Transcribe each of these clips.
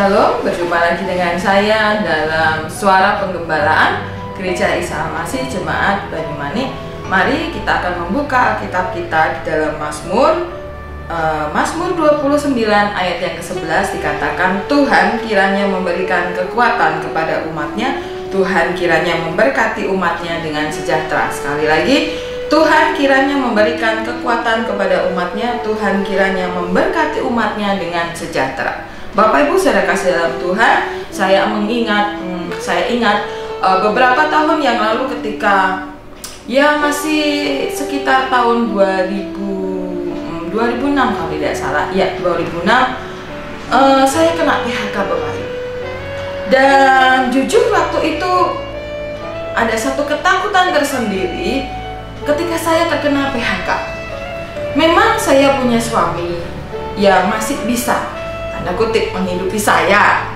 Shalom, berjumpa lagi dengan saya dalam Suara Penggembalaan Gereja Isa Al-Masih Jemaat Banyumanik. Mari kita akan membuka Alkitab kita di dalam Mazmur 29 ayat yang ke-11 dikatakan, Tuhan kiranya memberikan kekuatan kepada umatnya, Tuhan kiranya memberkati umatnya dengan sejahtera. Sekali lagi, Tuhan kiranya memberikan kekuatan kepada umatnya, Tuhan kiranya memberkati umatnya dengan sejahtera. Bapak Ibu saudara kasih dalam Tuhan, saya ingat beberapa tahun yang lalu ketika masih sekitar tahun 2006 kalau tidak salah, 2006 saya kena PHK Bapak Ibu. Dan jujur waktu itu ada satu ketakutan tersendiri ketika saya terkena PHK. Memang saya punya suami yang masih bisa, tanda kutip, menghidupi saya,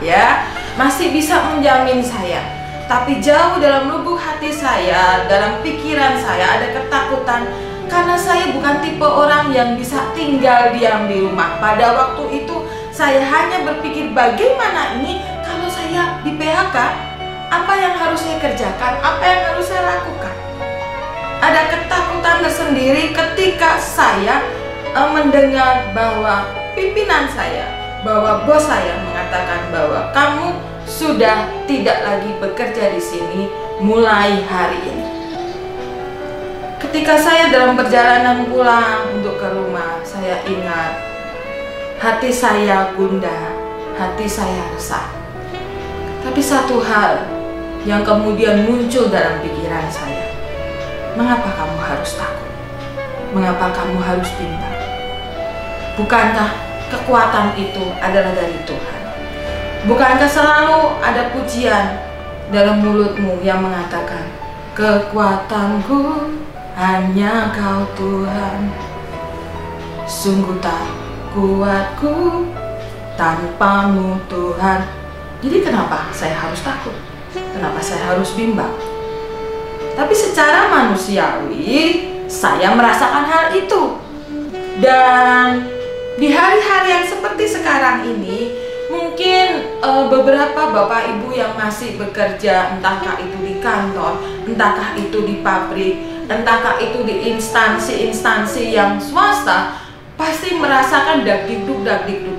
masih bisa menjamin saya. Tapi jauh dalam lubuk hati saya, dalam pikiran saya ada ketakutan karena saya bukan tipe orang yang bisa tinggal diam di rumah. Pada waktu itu saya hanya berpikir bagaimana ini kalau saya di PHK, apa yang harus saya kerjakan, apa yang harus saya lakukan. Ada ketakutan tersendiri ketika saya mendengar bahwa pimpinan saya, bahwa bos saya mengatakan bahwa kamu sudah tidak lagi bekerja di sini mulai hari ini. Ketika saya dalam perjalanan pulang untuk ke rumah, saya ingat hati saya gundah, hati saya resah. Tapi satu hal yang kemudian muncul dalam pikiran saya, mengapa kamu harus takut? Mengapa kamu harus bimbang? Bukankah kekuatan itu adalah dari Tuhan? Bukankah selalu ada pujian dalam mulutmu yang mengatakan, kekuatanku hanya Kau Tuhan, sungguh tak kuatku tanpamu Tuhan. Jadi kenapa saya harus takut? Kenapa saya harus bimbang? Tapi secara manusiawi saya merasakan hal itu. Dan di hari-hari yang seperti sekarang ini, mungkin beberapa bapak ibu yang masih bekerja, entahkah itu di kantor, entahkah itu di pabrik, entahkah itu di instansi-instansi yang swasta, pasti merasakan dagdikduk.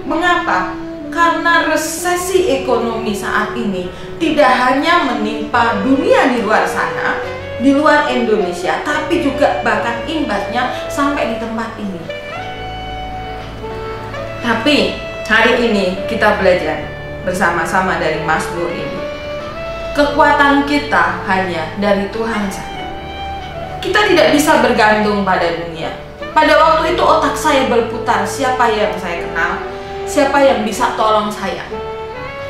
Mengapa? Karena resesi ekonomi saat ini tidak hanya menimpa dunia di luar sana, di luar Indonesia, tapi juga bahkan imbasnya sampai di tempat ini. Tapi hari ini kita belajar bersama-sama dari Mazmur ini. Kekuatan kita hanya dari Tuhan saja. Kita tidak bisa bergantung pada dunia. Pada waktu itu otak saya berputar, siapa yang saya kenal, siapa yang bisa tolong saya.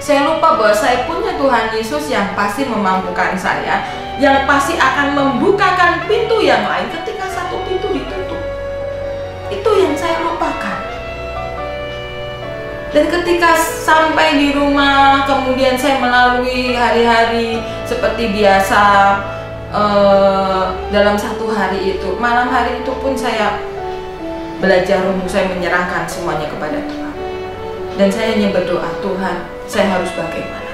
Saya lupa bahwa saya punya Tuhan Yesus yang pasti memampukan saya, yang pasti akan membukakan pintu yang lain ketika satu pintu ditutup. Itu yang saya lupakan. Dan ketika sampai di rumah, kemudian saya melalui hari-hari seperti biasa. Dalam satu hari itu, malam hari itu pun saya belajar untuk saya menyerahkan semuanya kepada Tuhan. Dan saya hanya berdoa, Tuhan, saya harus bagaimana?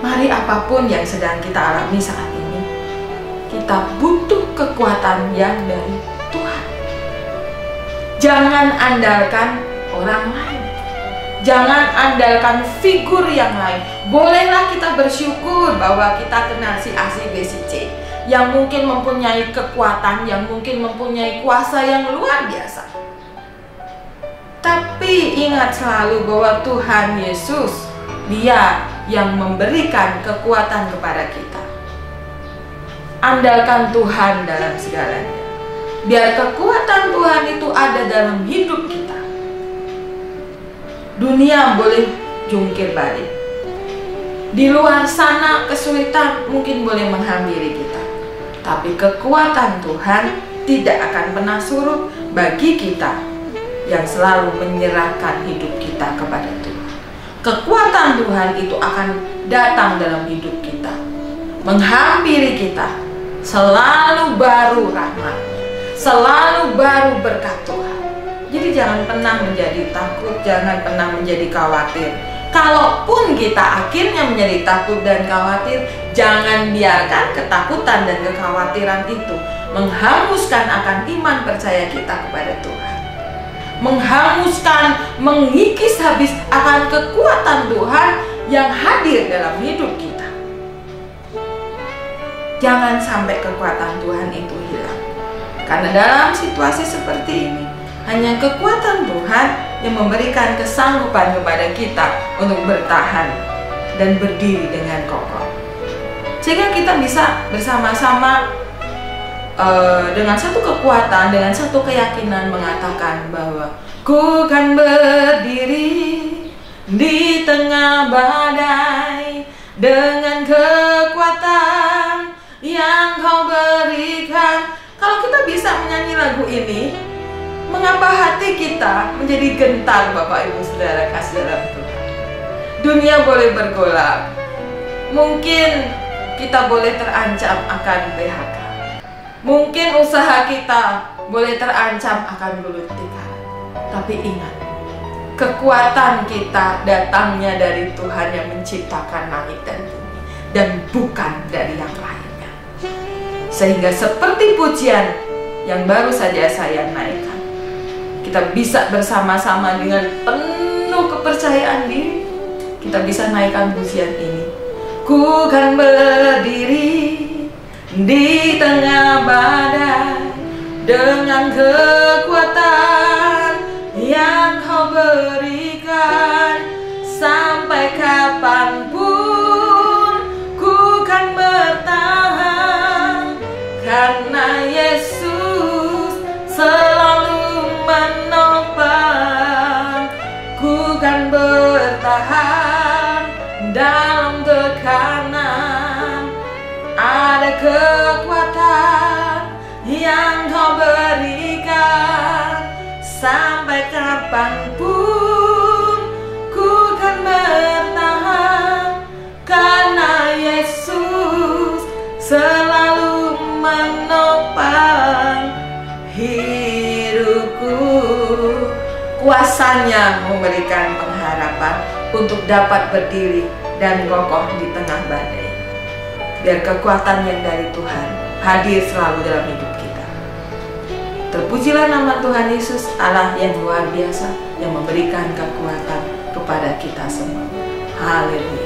Mari apapun yang sedang kita alami saat ini, kita butuh kekuatan yang dari Tuhan. Jangan andalkan orang lain, jangan andalkan figur yang lain. Bolehlah kita bersyukur bahwa kita kenal si A, si B, si C, yang mungkin mempunyai kekuatan, yang mungkin mempunyai kuasa yang luar biasa. Tapi ingat selalu bahwa Tuhan Yesus, Dia yang memberikan kekuatan kepada kita. Andalkan Tuhan dalam segalanya. Biar kekuatan Tuhan itu ada dalam hidup kita. Dunia boleh jungkir balik. Di luar sana kesulitan mungkin boleh menghampiri kita. Tapi kekuatan Tuhan tidak akan pernah surut bagi kita yang selalu menyerahkan hidup kita kepada Tuhan. Kekuatan Tuhan itu akan datang dalam hidup kita, menghampiri kita. Selalu baru rahmat, selalu baru berkat Tuhan. Jadi jangan pernah menjadi takut, jangan pernah menjadi khawatir. Kalaupun kita akhirnya menjadi takut dan khawatir, jangan biarkan ketakutan dan kekhawatiran itu menghanguskan akan iman percaya kita kepada Tuhan. Menghanguskan, mengikis habis akan kekuatan Tuhan yang hadir dalam hidup kita. Jangan sampai kekuatan Tuhan itu hilang. Karena dalam situasi seperti ini, hanya kekuatan Tuhan yang memberikan kesanggupan kepada kita untuk bertahan dan berdiri dengan kokoh. Sehingga kita bisa bersama-sama dengan satu kekuatan, dengan satu keyakinan mengatakan bahwa ku kan berdiri di tengah badai dengan kekuatan yang Kau berikan. Kalau kita bisa menyanyi lagu ini, mengapa hati kita menjadi gentar, Bapak Ibu Saudara kasih dalam Tuhan? Dunia boleh bergolak, mungkin kita boleh terancam akan PHK, mungkin usaha kita boleh terancam akan gulung tikar. Tapi ingat, kekuatan kita datangnya dari Tuhan yang menciptakan langit dan bumi, dan bukan dari yang lainnya. Sehingga seperti pujian yang baru saja saya naikkan, kita bisa bersama-sama dengan penuh kepercayaan diri, kita bisa naikkan pujian ini. Ku kan berdiri di tengah badai dengan kekuatan yang Kau berikan. Sampai kapanpun ku kan bertahan, karena Yesus selalu menopang. Ku kan bertahan dalam tekanan. Ada kekuatan yang Kau berikan. Sampai kapanpun ku kan bertahan, karena Yesus selalu menopang hidupku. Kuasanya memberikan pengharapan untuk dapat berdiri dan kokoh di tengah badai. Biar kekuatan yang dari Tuhan hadir selalu dalam hidup kita. Terpujilah nama Tuhan Yesus, Allah yang luar biasa, yang memberikan kekuatan kepada kita semua. Haleluya.